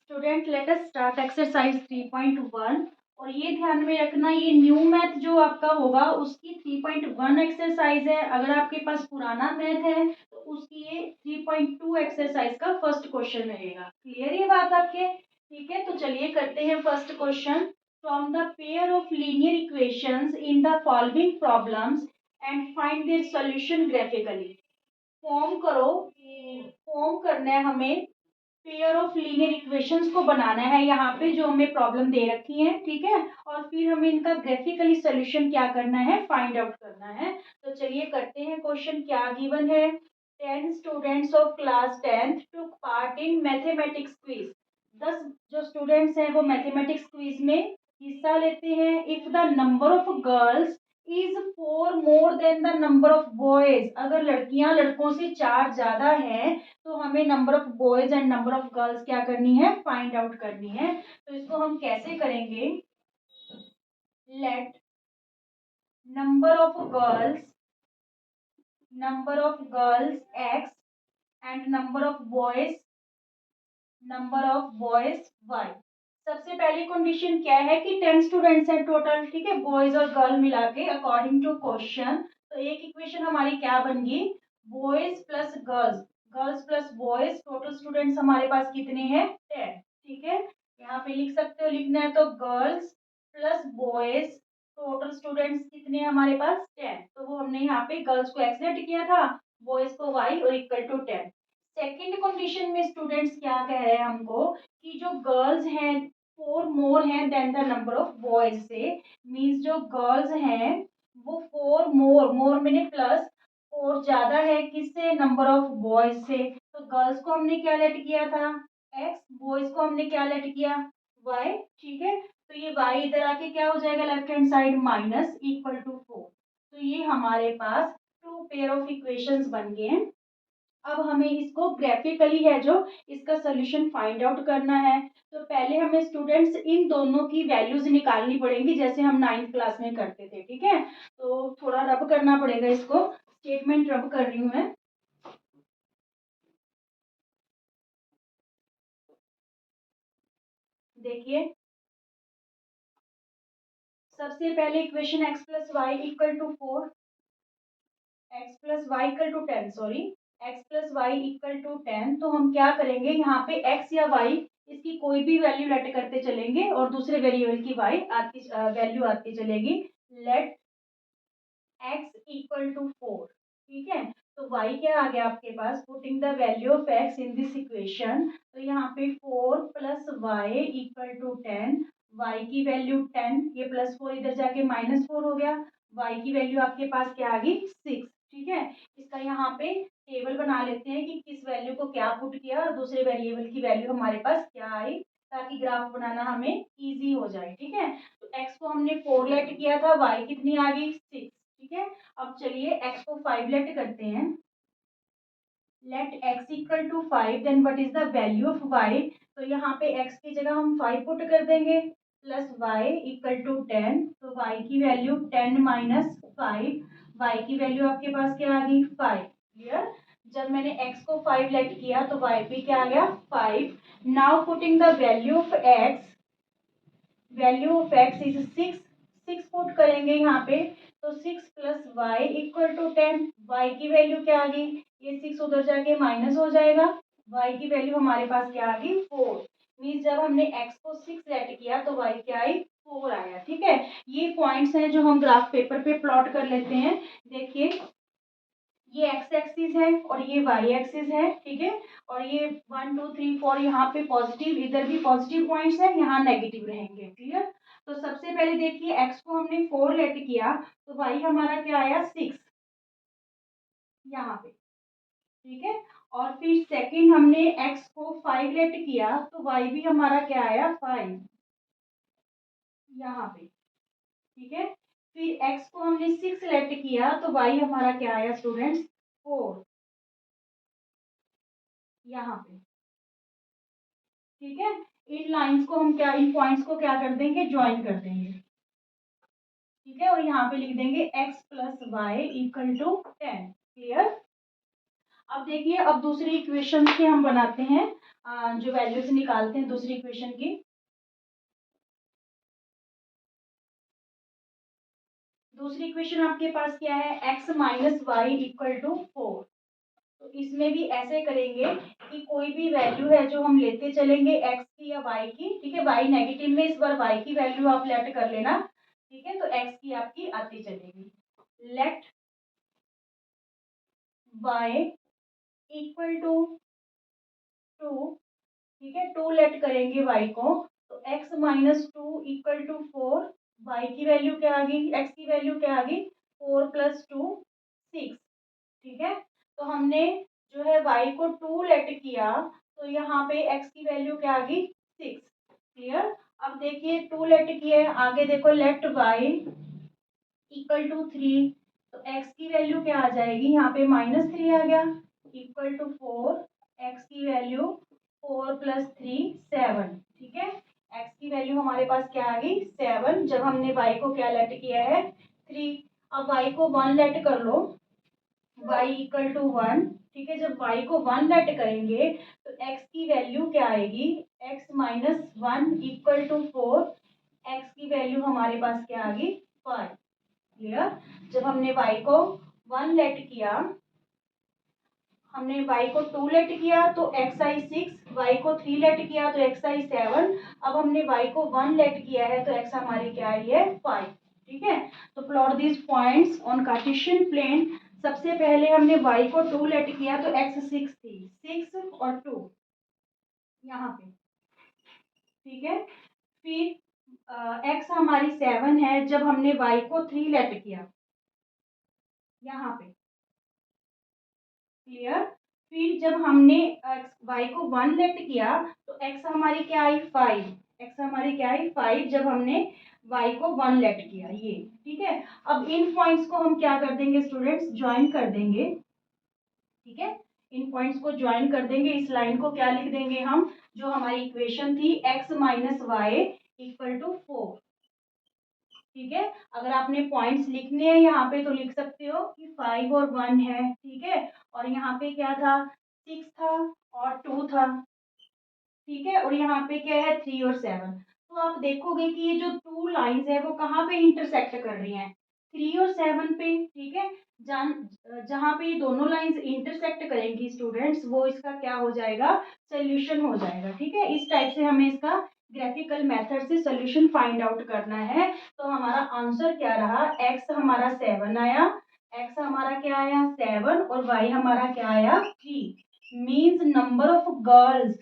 Student let us start exercise 3.1 और ये ध्यान में रखना ये न्यू मैथ जो आपका होगा उसकी 3.1 एक्सरसाइज है। अगर आपके पास पुराना मैथ है तो उसकी ये 3.2 एक्सरसाइज का फर्स्ट क्वेश्चन रहेगा। क्लियर ये बात आपके? ठीक है, तो चलिए करते हैं first question. From the pair of linear equations in the following problems and find their solution graphically. Form करो, फॉर्म करना है हमें, पेयर ऑफ लीनियर इक्वेशंस को बनाना है यहाँ पे जो हमें प्रॉब्लम दे रखी है। ठीक है, और फिर हमें इनका ग्राफिकली सोल्यूशन क्या करना है, फाइंड आउट करना है। तो चलिए करते हैं क्वेश्चन। क्या गिवन है? 10 students of class 10th took part in mathematics quiz. 10 जो स्टूडेंट्स हैं वो मैथमेटिक्स क्विज में हिस्सा लेते हैं। If the number of girls is 4 more than the number of boys, अगर लड़कियां लड़कों से 4 ज्यादा हैं तो हमें number of boys and number of girls क्या करनी है, फाइंड आउट करनी है। तो इसको हम कैसे करेंगे? Let number of girls x and number of boys y. सबसे पहली कंडीशन क्या है कि 10 स्टूडेंट्स हैं टोटल। ठीक है, बॉयज और गर्ल मिला के अकॉर्डिंग टू क्वेश्चन। तो एक इक्वेशन हमारी क्या बन गई? Boys plus girls, girls plus boys, total students हमारे पास कितने हैं? 10। ठीक है, यहाँ पे लिख सकते हो, लिखना है तो girls plus boys, total students कितने हैं हमारे पास? 10। तो वो हमने यहाँ पे गर्ल्स को एक्स लेट किया था, बॉयज को वाई और इक्वल टू 10। सेकेंड कंडीशन में स्टूडेंट्स क्या कह रहे हैं हमको कि जो गर्ल्स हैं 4 मोर हैं than the number of boys से, मीन्स जो गर्ल्स हैं वो 4 मोर, मोर मैंने प्लस, 4 ज्यादा है किससे? नंबर ऑफ बॉयज से। तो गर्ल्स को हमने क्या लेट किया था? एक्स, बॉयज को हमने क्या लेट किया? वाई। ठीक है, तो ये वाई इधर आके क्या हो जाएगा left hand side, minus equal to 4। तो ये हमारे पास टू पेयर ऑफ इक्वेशंस बन गए हैं। अब हमें इसको ग्राफिकली है जो इसका सोल्यूशन फाइंड आउट करना है। तो पहले हमें स्टूडेंट्स इन दोनों की वैल्यूज निकालनी पड़ेंगी जैसे हम 9th क्लास में करते थे। ठीक है, तो थोड़ा रब करना पड़ेगा इसको, स्टेटमेंट रब कर रही हूँ मैं। देखिए, सबसे पहले equation x plus y equal to 4, x plus y equal to 10, sorry, x plus y equal to 10। तो हम क्या करेंगे यहाँ पे x या y इसकी कोई भी वैल्यू लेट करते चलेंगे और दूसरे वेरिएबल की y आती वैल्यू आती चलेगी। Let x equal to 4। ठीक है, तो y क्या आ गया आपके पास? Putting the value of x in this equation. तो यहाँ पे 4 plus y equal to 10, y की वैल्यू 10, ये प्लस 4 इधर जाके माइनस 4 हो गया, y की वैल्यू आपके पास क्या आ गई? 6। ठीक है, इसका यहाँ पे टेबल बना लेते हैं कि किस वैल्यू को क्या पुट किया और दूसरे वेरिएबल की वैल्यू हमारे पास क्या आई, ताकि ग्राफ बनाना हमें इजी हो जाए। ठीक है, तो x को हमने 4 लेट किया था, y कितनी आ गई? 6। ठीक है, अब चलिए x को 5 लेट करते हैं। Let x equal to 5, then what is the value of y? तो यहाँ पे x की जगह हम 5 पुट कर देंगे, प्लस y इक्वल टू 10। तो y की वैल्यू 10 माइनस 5, y की वैल्यू आपके पास क्या आ गई? 5। क्लियर? जब मैंने x को 5 लेट किया तो y पे क्या आ गया? 5। Now putting the value of x, value of x is 6, 6 put करेंगे यहाँ पे। तो 6 प्लस वाई इक्वल टू 10, वाई की वैल्यू क्या आ गई? ये 6 उधर जाके माइनस हो जाएगा, वाई की वैल्यू हमारे पास क्या आ गई? 4। मीन्स जब हमने x को 6 सेट किया तो y क्या आई? 4 आया। ठीक है, ये पॉइंट्स हैं जो हम ग्राफ पेपर पे प्लॉट कर लेते हैं। देखिए, ये x एक्सिस है और ये y एक्सिस है। ठीक है, और ये 1 2 3 4 यहाँ पे पॉजिटिव, इधर भी पॉजिटिव पॉइंट्स है, यहाँ नेगेटिव रहेंगे। क्लियर? तो सबसे पहले देखिए, x को हमने 4 लेट किया तो y हमारा क्या आया? 6 यहाँ पे। ठीक है, और फिर सेकंड हमने x को 5 लेट किया तो y भी हमारा क्या आया? 5 यहाँ पे। ठीक है, फिर x को हमने 6 लेट किया तो y हमारा क्या आया स्टूडेंट्स? 4 यहाँ पे। ठीक है, इन लाइंस को हम क्या, इन पॉइंट्स को क्या कर देंगे? ज्वाइन कर देंगे। ठीक है, और यहाँ पे लिख देंगे x plus y equal to 10। Clear? अब देखिए, अब दूसरी इक्वेशन की हम बनाते हैं, जो वैल्यूज निकालते हैं दूसरी इक्वेशन की। दूसरी इक्वेशन आपके पास क्या है, x minus y equal to 4। तो इसमें भी ऐसे करेंगे कि कोई भी वैल्यू है जो हम लेते चलेंगे x की या y की, ठीक है। y नेगेटिव में इस बार y की वैल्यू आप लेट कर लेना, ठीक है। तो x की आपकी आती चलेगी। लेट y इक्वल टू 2, ठीक है। 2 लेट करेंगे y को, तो x minus two equal to 4। y की वैल्यू क्या आ गई, x की वैल्यू क्या आ गई, 4 प्लस 2 6, ठीक है। तो हमने जो है y को 2 लेट किया, तो यहाँ पे x की वैल्यू क्या आ गई, 6। क्लियर। अब देखिए 2 लेट किए, आगे देखो लेट y इक्वल टू 3। तो x की वैल्यू क्या आ जाएगी, यहाँ पे -3 आ गया, इक्वल टू 4। x की वैल्यू 4 प्लस 3 7, ठीक है। x की वैल्यू हमारे पास क्या आ गई, 7, जब हमने y को क्या लेट किया है, 3। अब y को 1 लेट कर लो, y इक्वल टू 1, ठीक है। जब y को 1 लेट करेंगे तो x की वैल्यू क्या आएगी, x minus 1 equal to 4। x की वैल्यू हमारे पास क्या आ गई, 5। क्लियर। जब हमने y को 1 लेट किया, हमने y को 2 लेट किया तो x आई 6, y को 3 लेट किया तो x आई 7। अब हमने y को 1 लेट किया है तो x हमारी क्या आई है, 5, ठीक है। तो plot this points on Cartesian plane. सबसे पहले हमने y को 2 लेट किया तो x 6 थी, 6 और 2 यहाँ पे, ठीक है। फिर x हमारी 7 है, जब हमने y को 3 लेट किया यहाँ पे। क्लियर। फिर जब हमने y को 1 लेट किया तो x हमारी क्या आई, 5। x हमारी क्या आई, 5, जब हमने y को 1 लेट किया, ये ठीक है। अब इन पॉइंट्स को हम क्या कर देंगे स्टूडेंट्स, ज्वाइन कर देंगे, ठीक है। इन पॉइंट्स को ज्वाइन कर देंगे, इस लाइन को क्या लिख देंगे हम, जो हमारी इक्वेशन थी x minus y equal to 4, ठीक है। अगर आपने पॉइंट्स लिखने हैं यहाँ पे तो लिख सकते हो कि 5 और 1 है, ठीक है। और यहाँ पे क्या था, 6 था और 2 था, ठीक है। और यहाँ पे क्या है, 3 और 7। तो आप देखोगे कि ये जो 2 लाइंस है वो कहाँ पे इंटरसेक्ट कर रही हैं, 3 और 7 पे, ठीक है। जहाँ पे ये दोनों लाइंस इंटरसेक्ट करेंगी स्टूडेंट्स, वो इसका क्या हो जाएगा, सोल्यूशन हो जाएगा, ठीक है। इस टाइप से हमें इसका ग्राफिकल मेथड से सोल्यूशन फाइंड आउट करना है। तो हमारा आंसर क्या रहा, x हमारा 7 आया, x हमारा क्या आया 7 और y हमारा क्या आया 3। मीन्स नंबर ऑफ गर्ल्स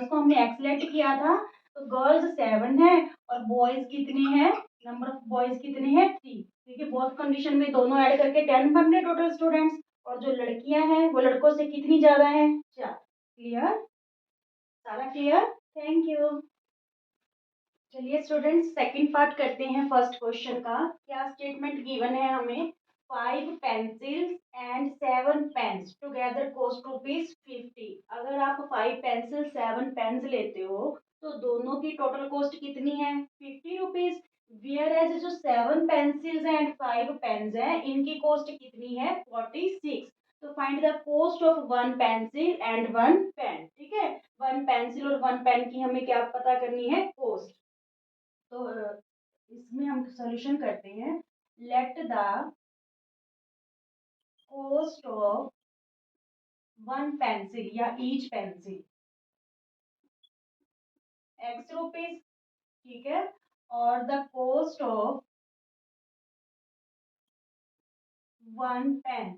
को हमने एक्सलेट किया था, तो गर्ल्स 7 है और बॉयज कितने हैं, नंबर ऑफ बॉयज कितने हैं 3, ठीक है। बोथ कंडीशन में दोनों ऐड करके 10 बन रहे टोटल स्टूडेंट्स, और जो लड़कियां हैं वो लड़कों से कितनी ज्यादा है, 4। क्लियर, सारा क्लियर, थैंक यू। चलिए स्टूडेंट्स, सेकंड पार्ट करते हैं फर्स्ट क्वेश्चन का। क्या स्टेटमेंट गिवन है हमें, 5 pencils and 7 pens together cost ₹50। अगर आप 5 पेंसिल 7 पेन्स लेते हो तो दोनों की टोटल कॉस्ट कितनी है, ₹50। वेयर एज जो 7 पेंसिल्स एंड 5 पेन्स हैं इनकी कॉस्ट कितनी है, 46। तो find the cost of 1 pencil and 1 pen, ठीक है। 1 पेंसिल और 1 पेन की हमें क्या पता करनी है, कॉस्ट। तो इसमें हम सॉल्यूशन करते हैं। Let the cost of 1 pencil या ईच पेंसिल ₹X, ठीक है। और the cost of 1 pen,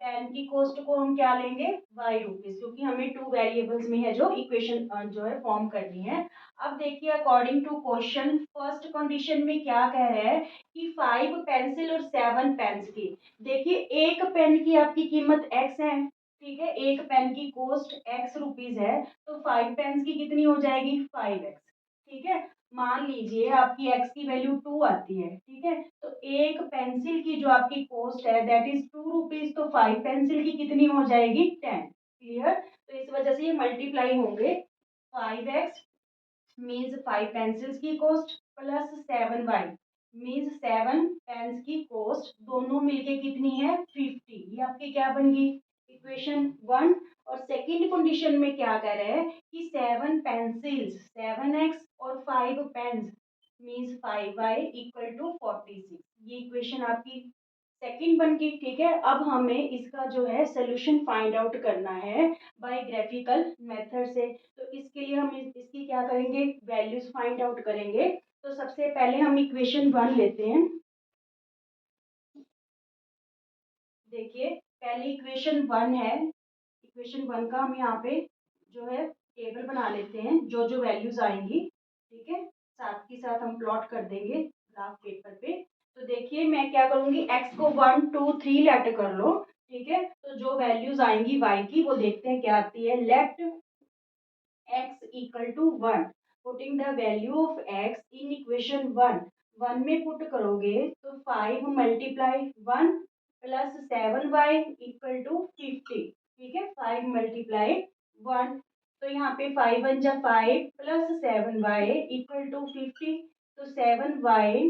pen की कॉस्ट को हम क्या लेंगे, ₹Y, क्योंकि हमें 2 वेरिएबल्स में है जो इक्वेशन जो है फॉर्म करनी है। अब देखिए according to question, first condition में क्या कह रहा है कि 5 पेंसिल और 7 पेन्स की, देखिए एक पेन की आपकी कीमत x है, ठीक है। एक पेन की कॉस्ट ₹X है, तो 5 पेन्स की कितनी हो जाएगी, 5x, ठीक है। मान लीजिए आपकी x की वैल्यू 2 आती है, ठीक है। तो एक पेंसिल की जो आपकी कॉस्ट है दैट इज ₹2, तो 5 पेंसिल की कितनी हो जाएगी, 10। क्लियर। तो इस वजह से ये मल्टीप्लाई होंगे, 5x मीन्स 5 पेंसिल्स की cost plus 7y means 7 pens की कॉस्ट, दोनों मिलके कितनी है, 50। ये आपकी क्या बन गई, इक्वेशन 1। और सेकंड कंडीशन में क्या कह रहे हैं कि 7 पेंसिल्स 7x और 5 pens means 5y equal to 46। ये इक्वेशन आपकी सेकंड बन गई। ठीक है, अब हमें इसका जो है सोल्यूशन फाइंड आउट करना है बाय ग्राफिकल मेथड से। तो इसके लिए हम इसकी क्या करेंगे, वैल्यूज फाइंड आउट करेंगे। तो सबसे पहले हम इक्वेशन 1 लेते हैं। देखिए पहले इक्वेशन 1 है, इक्वेशन 1 का हम यहाँ पे जो है टेबल बना लेते हैं, जो जो वैल्यूज आएंगी। ठीक है, साथ ही साथ हम प्लॉट कर देंगे ग्राफ पेपर पे। तो देखिए मैं क्या करूंगी, x को 1 2 3 लेट कर लो। ठीक है, तो जो वैल्यूज आएंगी y की वो देखते हैं क्या आती है। Let x equal to 1, putting the value of x in equation 1। 1 में पुट करोगे तो 5 multiply 1 plus 7y equal to 50। ठीक है, 5 मल्टीप्लाई 1, तो यहाँ पे 5 1 जा 5 प्लस 7y इक्वल टू 50। तो 7y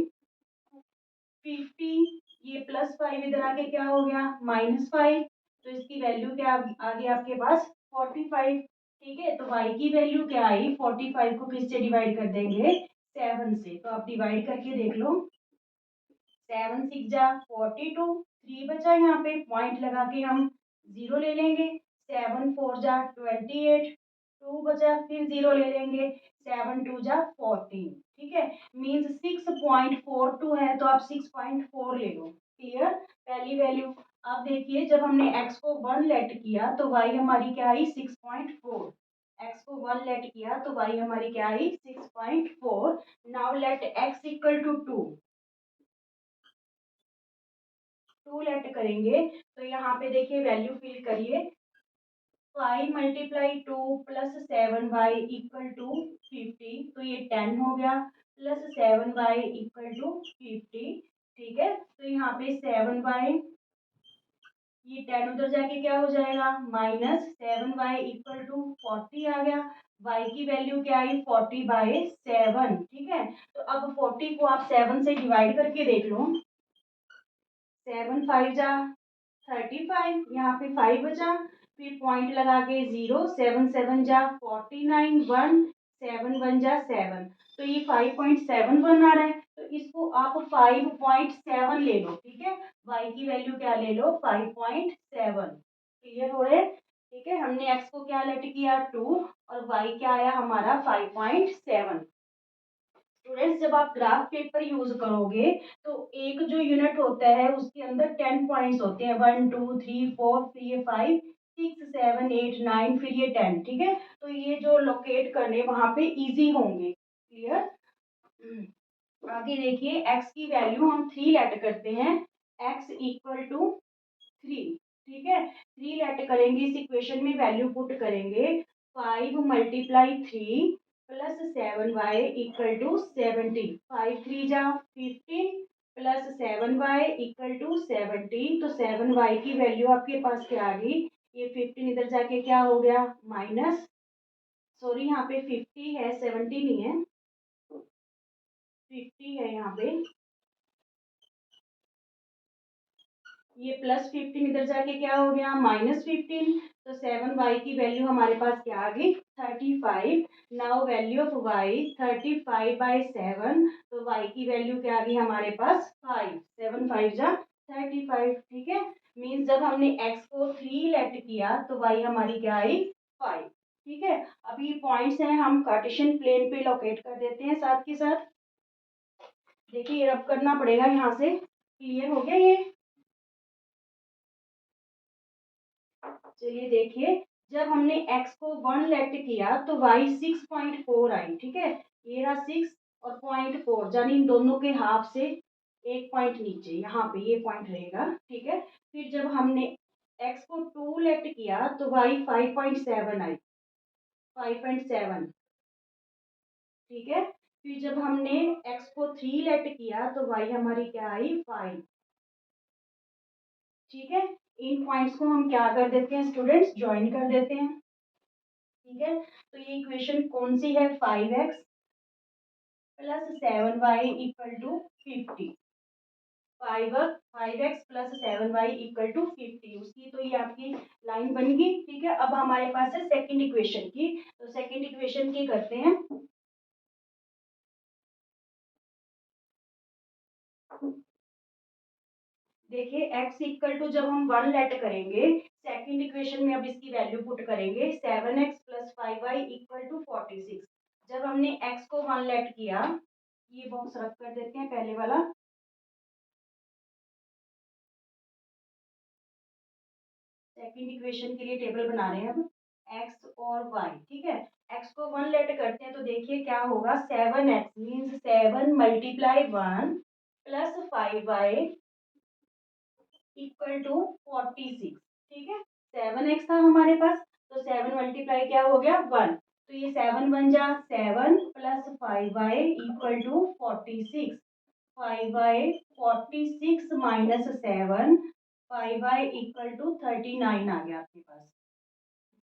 50, ये प्लस 5 इधर आके क्या हो गया -5। तो इसकी वैल्यू क्या आ गई आपके पास 45। ठीक है, तो y की वैल्यू क्या आई, 45 को किससे डिवाइड कर देंगे, 7 से। तो आप डिवाइड करके देख लो, 7 6 जा 42, 3 बचा, यहाँ पे पॉइंट लगा के हम 0 ले लेंगे। 7 4 जा 28, 2 बचा, फिर 0 ले लेंगे। 7 2 जा 14। ठीक है, मीन्स 6.42 है, तो आप 6.4 ले लो। क्लियर, पहली वैल्यू। अब देखिए जब हमने x को 1 लेट किया तो y हमारी क्या आई 6.4। x को 1 लेट किया तो y हमारी क्या आई 6.4। Now let x equal to 2 let करेंगे। तो यहाँ पे देखिए वैल्यू फिल करिए, 5 multiply 2 plus 7y equal to 50, तो ये 10 हो गया, प्लस 7y इक्वल टू 50। ठीक है, तो यहाँ पे 7y, ये 10 उधर जाके क्या हो जाएगा -7y इक्वल टू 40 आ गया। y की वैल्यू क्या आई 40/7। ठीक है, तो अब 40 को आप 7 से डिवाइड करके देख लो। 7 5 जा 35, यहाँ पे 5 बचा, फिर पॉइंट लगा के 0, 7 7 जा 49, 1 7 1 जा 7, तो ये 5.71 आ रहा है। तो इसको आप 5.7 ले लो। ठीक है, y की वैल्यू क्या ले लो 5.7। क्लियर हो रहे, ठीक है, हमने x को क्या लेट किया 2 और y क्या आया हमारा 5.7। स्टूडेंट्स जब आप ग्राफ पेपर यूज करोगे तो एक जो यूनिट होता है उसके अंदर 10 पॉइंट्स होते हैं, 1 2 3 4, फिर ये 5 6 7 8 9, फिर ये 10। ठीक है, तो ये जो लोकेट करने वहां पे इजी होंगे। क्लियर, आगे देखिए x की वैल्यू हम 3 लेट करते हैं, x इक्वल टू 3। ठीक है, 3 लेट करेंगे, इस इक्वेशन में वैल्यू पुट करेंगे, 5 multiply 3 plus 7y equal to 70। 5 3 जा 15 प्लस 7y इक्वल टू 70। तो 7y की वैल्यू आपके पास क्या आ गई, ये 15 इधर जाके क्या हो गया माइनस, सॉरी यहाँ पे 50 है 70 नहीं है, 50 है यहाँ पे, ये +15 इधर जाके क्या हो गया -15। तो 7y की वैल्यू हमारे पास क्या आ गई 35। नाउ वैल्यू ऑफ y 35/7, तो y की वैल्यू क्या आ गई हमारे पास 5, 7 5 जा 35। ठीक है, मीन्स जब हमने x को 3 लेट किया तो y हमारी क्या आई 5। ठीक है, अब ये पॉइंट्स हैं, हम कार्टेशियन प्लेन पे लोकेट कर देते हैं साथ के साथ। देखिए रब करना पड़ेगा यहाँ से। क्लियर हो गया ये, चलिए देखिए जब हमने x को 1 लेट किया तो y 6.4 आई। ठीक है, ये रहा 6 और 0.4, यानी इन दोनों के हाफ से एक पॉइंट नीचे, यहाँ पे ये पॉइंट रहेगा। ठीक है, फिर जब हमने x को 2 लेट किया तो y 5.7 आई, 5.7। ठीक है, फिर जब हमने x को 3 लेट किया तो y हमारी क्या आई 5। ठीक है, इन पॉइंट्स को हम क्या कर देते हैं स्टूडेंट्स, ज्वाइन कर देते हैं। ठीक है, तो ये इक्वेशन कौन सी है 5x plus 7y equal to 50। 5x plus 7y equal to 50, उसकी तो ये आपकी लाइन बन गई, ठीक है। अब हमारे पास है सेकंड इक्वेशन की, तो सेकंड इक्वेशन की करते हैं। देखिए x इक्वल टू जब हम 1 लेट करेंगे सेकंड इक्वेशन में, अब इसकी वैल्यू पुट करेंगे 7x plus 5y equal to 46। जब हमने x को 1 लेट किया, ये बॉक्स रख कर देते हैं पहले वाला। सेकंड इक्वेशन के लिए टेबल बना रहे हैं अब, x और y, ठीक है। x को 1 लेट करते हैं तो देखिए क्या होगा, 7x means 7 multiply 1 plus 5y equal to 46, ठीक है। 7x था हमारे पास, तो 7 मल्टीप्लाई क्या हो गया 1, तो ये 7 बन जा 7 plus 5y equal to 46। 5y 46 minus 7, 5y equal to 39 आ गया आपके पास।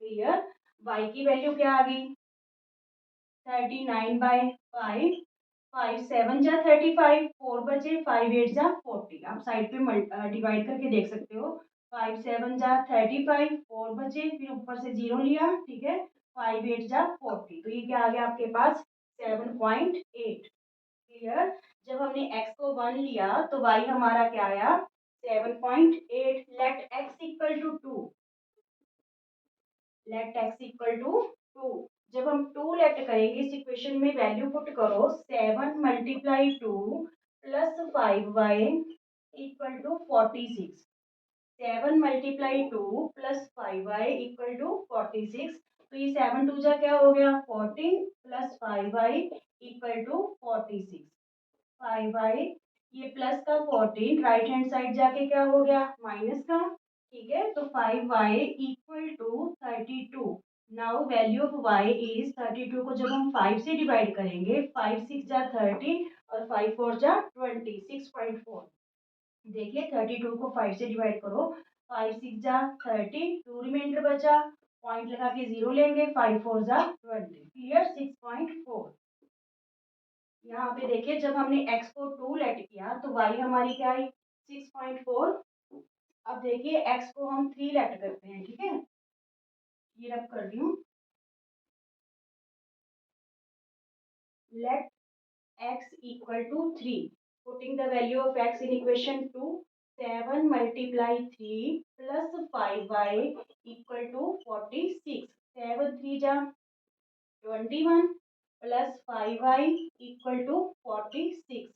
क्लियर। y की वैल्यू क्या आ गई, 39/5, 5 7 जा 35, 4 बचे, 5 8 जा 40। आप साइड पे डिवाइड करके देख सकते हो। 5 7 जा 35, 4 बचे, फिर ऊपर से 0 लिया, ठीक है। 5 8 जा 40, तो ये क्या आ गया आपके पास 7.8। क्लियर। जब हमने x को 1 लिया तो y हमारा क्या आया 7.8। Let x equal to 2, let x equal to 2। जब हम 2 लेट करेंगे इस इक्वेशन में, वैल्यू पुट करो 7 multiply 2 plus 5y equal to 46। 7 multiply 2 plus 5y equal to 46, तो ये 7 2 जा क्या हो गया 14 plus 5y equal to 46। 5y, ये प्लस का 14 राइट हैंड साइड जाके क्या हो गया माइनस का, ठीक है। तो 5y equal to 32। Now value of y is 32 को जब हम 5 से डिवाइड करेंगे, 5 6 जा 30 और 5 4 जा 20, 6.4। देखिए 32 को 5 से डिवाइड करो, 5 6 जा 30, 2 रिमाइंडर बचा, पॉइंट लगा के 0 लेंगे, 5 4 जा 20। क्लियर। 6.4। यहाँ पे देखिए जब हमने x को 2 लेट किया तो y हमारी क्या आई 6.4। अब देखिए x को हम 3 लेट करते हैं, ठीक है। ये रब कर रही हूँ। Let x equal to 3, putting the value of x in equation 2, 7 multiply 3 plus 5y equal to 46। 7 3 जा 21 plus 5y equal to 46।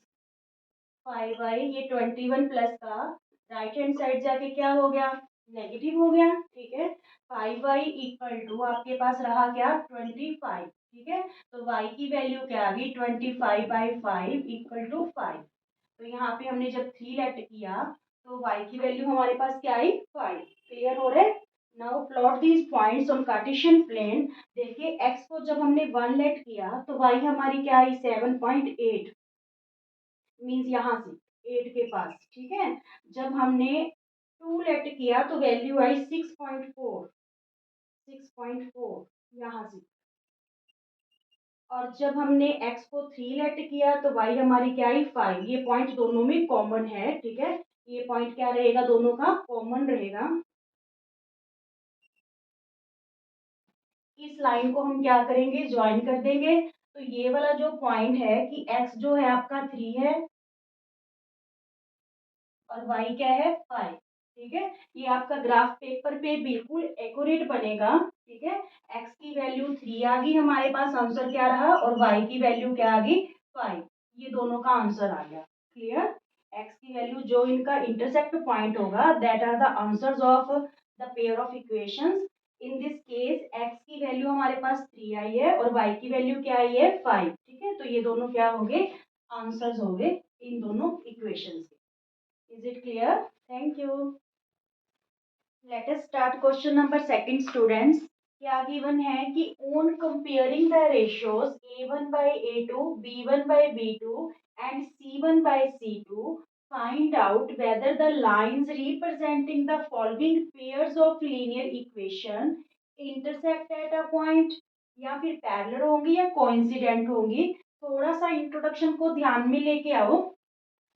5y, ये 21 प्लस का राइट हैंड साइड जाके क्या हो गया नेगेटिव हो गया, ठीक है। 5y इक्वल टू आपके पास रहा क्या 25, ठीक है। तो y की वैल्यू क्या आ गई 25/5 इक्वल टू 5। तो यहाँ पे हमने जब 3 लेट किया तो y की वैल्यू हमारे पास क्या आई 5। क्लियर हो रहा है। Now plot these points on Cartesian plane. देखिए x को जब हमने 1 लेट किया तो y हमारी क्या आई 7.8, मीन्स यहाँ से 8 के पास, ठीक है। जब हमने 2 लेट किया तो वैल्यू आई 6.4, 6.4 यहाँ से। और जब हमने x को 3 लेट किया तो y हमारी क्या आई 5। ये पॉइंट दोनों में कॉमन है, ठीक है। ये पॉइंट क्या रहेगा दोनों का कॉमन रहेगा। इस लाइन को हम क्या करेंगे ज्वाइन कर देंगे। तो ये वाला जो पॉइंट है कि x जो है आपका 3 है और y क्या है 5, ठीक है। ये आपका ग्राफ पेपर पे बिल्कुल एक्यूरेट बनेगा, ठीक है। x की वैल्यू 3 आ गई हमारे पास, आंसर क्या रहा, और y की वैल्यू क्या आ गई 5। ये दोनों का आंसर आ गया। क्लियर। x की वैल्यू जो इनका इंटरसेक्ट पॉइंट होगा that are the answers of the pair of equations. In this case x की वैल्यू हमारे पास 3 आई है और y की वैल्यू क्या आई है 5, ठीक है। तो ये दोनों क्या हो गए आंसर्स हो गए इन दोनों इक्वेशंस के। Is it clear? Thank you. Let us start question number second, students. क्या गिवन है कि on comparing the ratios a1 by a2, b1 by b2 and c1 by c2, find out whether the lines representing the following pairs of linear equation intersect at a point, या फिर parallel होंगी या coincident होंगी। थोड़ा सा introduction को ध्यान में लेके आओ।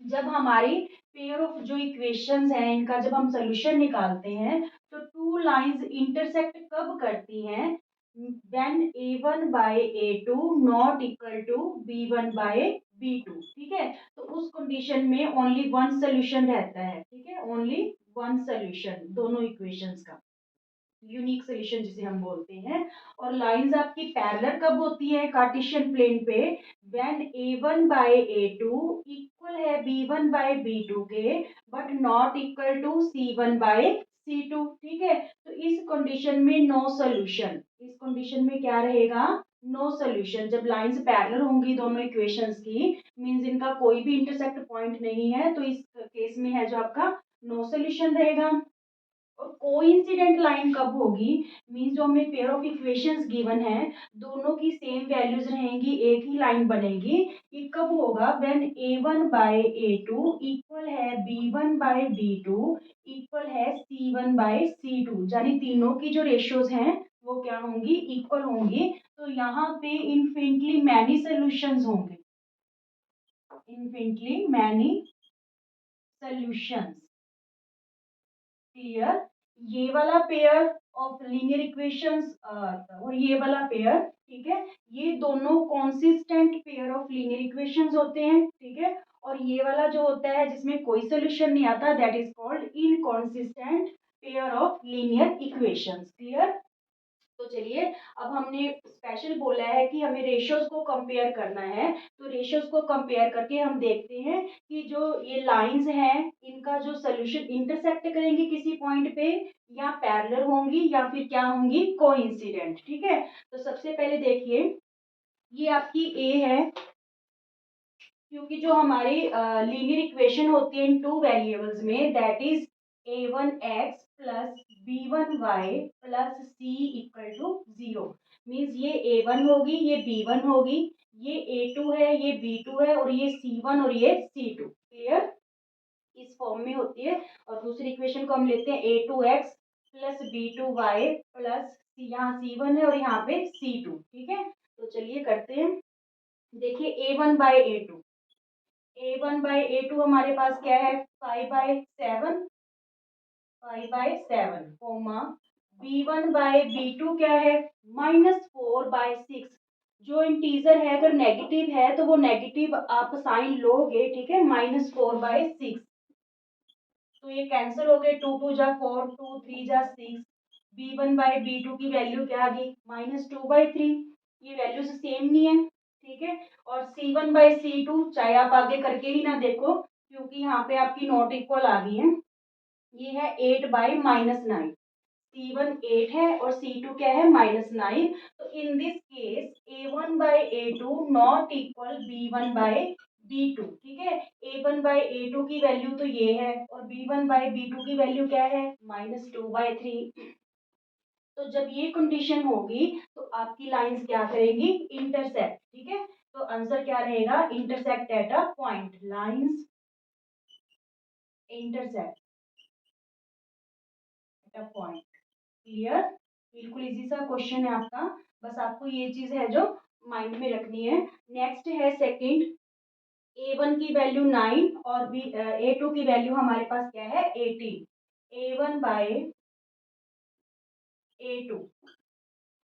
जब हमारी पेयर ऑफ जो इक्वेशंस हैं इनका जब हम सोल्यूशन निकालते हैं तो टू टू लाइंस इंटरसेक्ट कब करती हैं? When A1 by A2 not equal to B1 by B2। ठीक है, तो उस कंडीशन में ओनली वन सोल्यूशन रहता है। ठीक है, ओनली वन सोल्यूशन दोनों इक्वेशंस का, यूनिक सोल्यूशन जिसे हम बोलते हैं। और लाइंस आपकी पैरेलल कब होती है कार्टेशियन प्लेन पे? When A1 by A2 equal है B1 बाय B2 के, but not equal to C1 by C2। ठीक है, तो इस कंडीशन में नो सोल्यूशन, इस कंडीशन में क्या रहेगा? No solution. जब लाइंस पैरेलल होंगी दोनों इक्वेशंस की, मींस इनका कोई भी इंटरसेक्ट पॉइंट नहीं है, तो इस केस में है जो आपका नो सोल्यूशन रहेगा। और कोइंसिडेंट लाइन कब होगी? मींस जो हमें पेयर ऑफ इक्वेशंस गिवन है, दोनों की सेम वैल्यूज रहेंगी, एक ही लाइन बनेगी। ये कब होगा? When A1 by A2 equal है B1 बाय B2 इक्वल है C1 बाय C2, यानी तीनों की जो रेशियोज हैं वो क्या होंगी? इक्वल होंगी। तो यहाँ पे इनफिनिटली मैनी सॉल्यूशंस होंगे, इनफिनिटली मैनी सॉल्यूशंस। क्लियर? ये वाला पेयर ऑफ लीनियर इक्वेशंस और ये वाला पेयर, ठीक है, ये दोनों consistent pair of linear equations होते हैं। ठीक है, और ये वाला जो होता है जिसमें कोई सोल्यूशन नहीं आता, that is called inconsistent pair of linear equations. Clear? तो चलिए, अब हमने स्पेशल बोला है कि हमें रेशियोज को कंपेयर करना है, तो रेशियोज को कंपेयर करके हम देखते हैं कि जो ये लाइंस हैं इनका जो सोल्यूशन इंटरसेक्ट करेंगे किसी पॉइंट पे, या पैरेलल होंगी या फिर क्या होंगी? कोइंसिडेंट। ठीक है, तो सबसे पहले देखिए, ये आपकी ए है, क्योंकि जो हमारी लीनियर इक्वेशन होती है इन टू वेरिएबल्स में, that is A1x plus B1y plus C equal to 0। Means ये A1 होगी, ये B1 होगी, ये A2 है, ये B2 है, और ये C1 और ये C2। क्लियर? इस फॉर्म में होती है। और दूसरी इक्वेशन को हम लेते हैं A2x प्लस B2y प्लस यहाँ C1 है और यहाँ पे C2। ठीक है, तो चलिए करते हैं। देखिए A1 by A2, A1 by A2 हमारे पास क्या है? 5/7, 5/7 कोमा। B1 बाय B2 क्या है? -4/6। जो इंटीजर है अगर नेगेटिव है तो वो नेगेटिव आप साइन लोगे। ठीक है, -4/6, तो ये कैंसिल हो गए, 2 2 जा 4, 2 3 जा 6। B1 बाय B2 की वैल्यू क्या आ गई? -2/3। ये वैल्यूज सेम नहीं है। ठीक है, और C1 बाय C2 चाहे आप आगे करके ही ना देखो, क्योंकि यहाँ पे आपकी नॉट इक्वल आ गई है। ये है 8/-9। C1 8 है और C2 क्या है? -9। तो in this case A1 by A2 not equal B1 by B2। ठीक है, A1 बाय A2 की वैल्यू तो ये है और B1 बाय B2 की वैल्यू क्या है? -2/3। तो जब ये कंडीशन होगी तो आपकी लाइंस क्या करेंगी? इंटरसेक्ट। ठीक है, तो आंसर क्या रहेगा? Intersect at a point, lines intersect at a point. Clear? बिल्कुल इजी सा क्वेश्चन है आपका, बस आपको ये चीज है जो माइंड में रखनी है। नेक्स्ट है सेकंड, A1 की वैल्यू 9 और A2 की वैल्यू हमारे पास क्या है? 18। A1 बाय A2,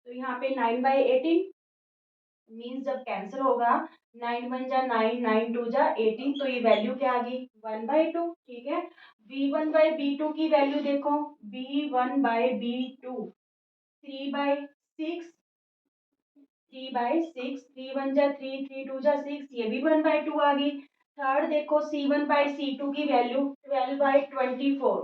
तो यहाँ पे 9/18 मीन्स जब कैंसिल होगा, 9 1 जा 9, 9 2 जा 18, तो ये वैल्यू क्या आ गई? 1/2। ठीक है, B1 बाय B2 की वैल्यू देखो, B1 बाय B2 3/6, 3/6, 3 1 जा 3, 3 2 जा 6, ये भी 1/2 आ गई। थर्ड देखो, C1 बाय C2 की वैल्यू 12/24,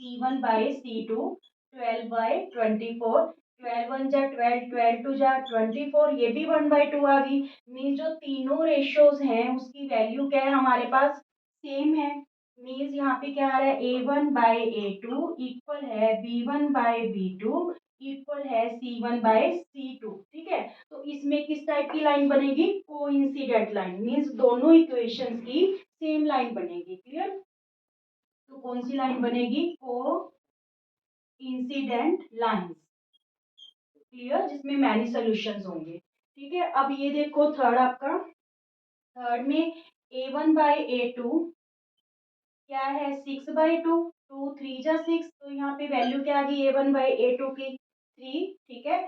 C1 बाय C2 12/24, 12 1 जा 12, 12 2 जा 24, ये भी 1/2 आ गई। मीन्स जो तीनों रेशियोज हैं उसकी वैल्यू क्या है हमारे पास? सेम है। मीन्स यहाँ पे क्या आ रहा है? A1 बाय A2 इक्वल है B1 बाय B2 इक्वल है C1 बाय C2। ठीक है, तो इसमें किस टाइप की लाइन बनेगी? कोइंसिडेंट लाइन, मीन्स दोनों इक्वेशंस की सेम लाइन बनेगी। क्लियर? तो कौन सी लाइन बनेगी? को इंसिडेंट लाइंस। क्लियर? जिसमें मैनी सॉल्यूशंस होंगे। ठीक है, अब ये देखो थर्ड आपका, थर्ड में A1 बाय A2 क्या है? 6/2 टू थ्री जा सिक्स, तो यहाँ पे वैल्यू क्या आ गई A1/A2 की 3, ठीक है।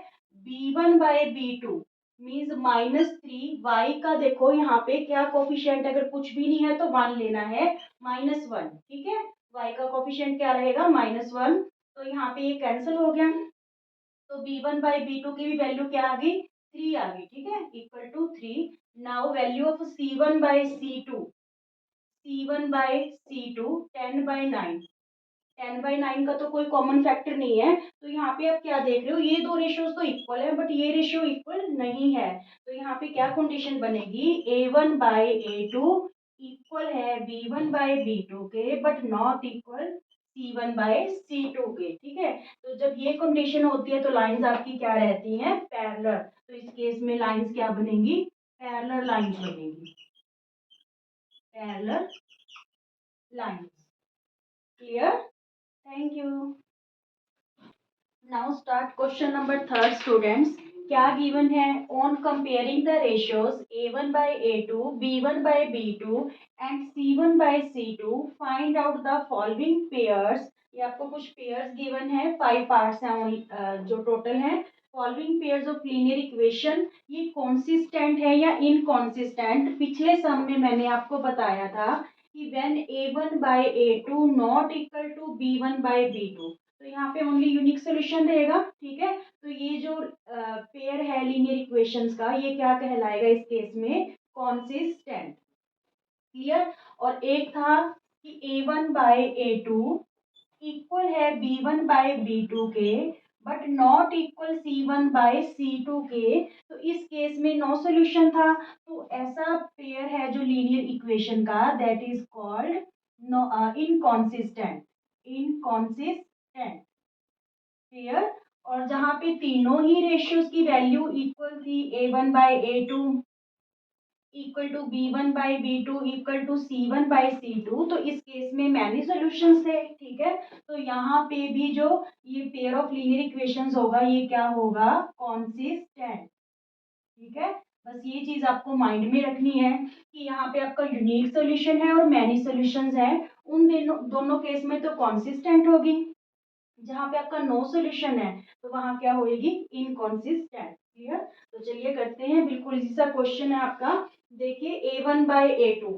B1/B2 मीन्स -3, y का देखो यहाँ पे क्या कोफिशिएंट, अगर कुछ भी नहीं है तो 1 लेना है, -1, ठीक है। y का कोफिशिएंट क्या रहेगा, -1, तो यहाँ पे ये कैंसिल हो गया। तो B1/B2 की भी वैल्यू क्या आ गई, 3 आ गई, ठीक है, equal to 3। Now value of C1/C2, C1/C2 10/9, 10/9 का तो कोई कॉमन फैक्टर नहीं है, तो यहाँ पे आप क्या देख रहे हो, ये दो रेशियोज तो इक्वल है बट ये रेशियो इक्वल नहीं है, तो यहाँ पे क्या कंडीशन बनेगी, A1/A2 इक्वल है B1/B2 के बट नॉट इक्वल C1/C2 के, ठीक है। तो जब ये कंडीशन होती है तो लाइंस आपकी क्या रहती हैं, पैरेलल, तो इस केस में लाइंस क्या बनेंगी, पैरेलल लाइंस बनेंगी, parallel lines. Clear, thank you. Now start question number third, students. क्या गिवन है, on comparing the ratios A1/A2, B1/B2 and C1/C2, find out the following pairs. ये आपको कुछ पेयर्स गिवन है, 5 पार्ट्स हैं जो टोटल है। Following pairs of linear equation, ये कॉन्सिस्टेंट है या इनकॉन्सिस्टेंट, पिछले सम में मैंने आपको बताया था कि when A1/A2 not equal to B1/B2, तो यहाँ पे ओनली यूनिक सोल्यूशन रहेगा, ठीक है। तो ये जो पेयर है लीनियर इक्वेशंस का, ये क्या कहलाएगा इस केस में, कॉन्सिस्टेंट। क्लियर। और एक था कि A1/A2 इक्वल है B1/B2 के बट नॉट इक्वल C1/C2 के, तो इस केस में नो सोल्यूशन था, तो ऐसा पेयर है जो लीनियर इक्वेशन का, that is called inconsistent, inconsistent pair. और जहां पे तीनों ही रेशियोज की वैल्यू इक्वल थी, A1/A2 equal to B1/B2 equal to C1/C2, तो इस केस में मैनी सॉल्यूशंस थे, ठीक है। तो यहाँ पे भी जो ये पेयर ऑफ लीनियर इक्वेशंस होगा, ये क्या होगा, कॉन्सिस्टेंट, ठीक है। बस ये चीज आपको माइंड में रखनी है कि यहाँ पे आपका यूनिक सॉल्यूशन है और मैनी सॉल्यूशंस है, उन दोनों केस में तो कॉन्सिस्टेंट होगी, जहां पे आपका नो सॉल्यूशन है तो वहां क्या होगी, इनकॉन्सिस्टेंट। क्लियर। तो चलिए करते हैं, बिल्कुल इसी सा क्वेश्चन है आपका। देखिए A1/A2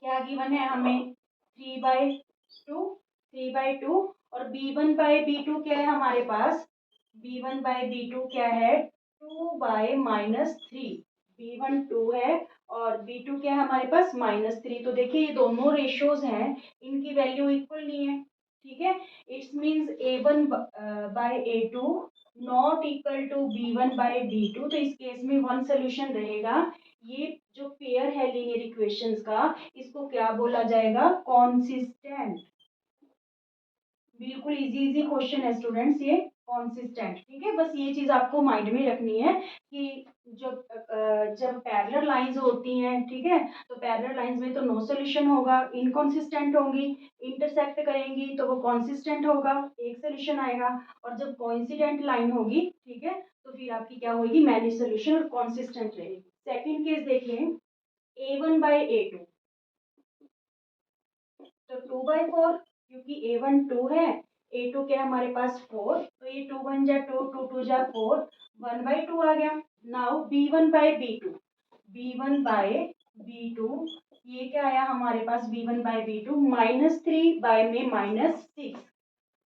क्या गिवन है हमें, 3/2, 3/2, और B1/B2 क्या है हमारे पास, B1/B2 क्या है, 2/-3, B1 2 है और B2 क्या है हमारे पास, -3। तो देखिए ये दोनों रेशियोज हैं, इनकी वैल्यू इक्वल नहीं है, ठीक है। It's means A1/A2 not equal to B1/B2, तो इस केस में वन सोल्यूशन रहेगा। ये जो पेयर है लीनियर इक्वेशंस का, इसको क्या बोला जाएगा, कॉन्सिस्टेंट। बिल्कुल इजी इजी क्वेश्चन है स्टूडेंट्स, ये कॉन्सिस्टेंट, ठीक है। बस ये चीज आपको माइंड में रखनी है कि जब पैरेलल लाइंस होती हैं, ठीक है, तो पैरेलल लाइंस में तो नो सॉल्यूशन होगा, इनकॉन्सिस्टेंट होंगी, इंटरसेक्ट करेंगी तो वो कॉन्सिस्टेंट होगा, एक सॉल्यूशन आएगा। और जब कोइंसिडेंट लाइन होगी, ठीक है, तो फिर आपकी क्या होगी, मैनी सॉल्यूशन और कॉन्सिस्टेंट रहेगी। सेकंड केस देखिए, A1/A2, तो 2/4, क्योंकि A1 2 है, A2 क्या है हमारे पास 4, तो ये 2 1 जा 2, 2 2 जा 4, 1/2 आ गया। नाउ B1/B2, B1/B2 ये क्या आया हमारे पास, B1/B2 -3 बाय में -6,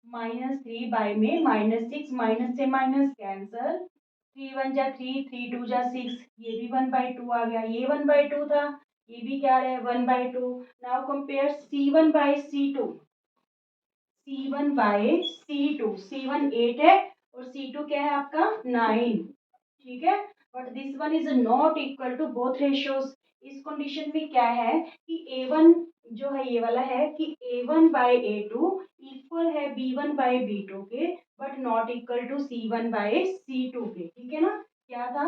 -3 बाय में -6, माइनस से माइनस कैंसल, 3 1 जा 3, 3 2 जा 6, ये भी 1/2 आ गया, ये 1/2 था, ये भी क्या है 1/2। Now compare C1/C2, C1/C2, C1 8 है और C2 क्या है आपका 9, ठीक है। But this one is not equal to both ratios. इस कंडीशन में क्या है कि A1 जो है ये वाला है कि A1/A2 इक्वल है B1/B2 के but not equal to C1/C2 के, ठीक है ना। क्या था,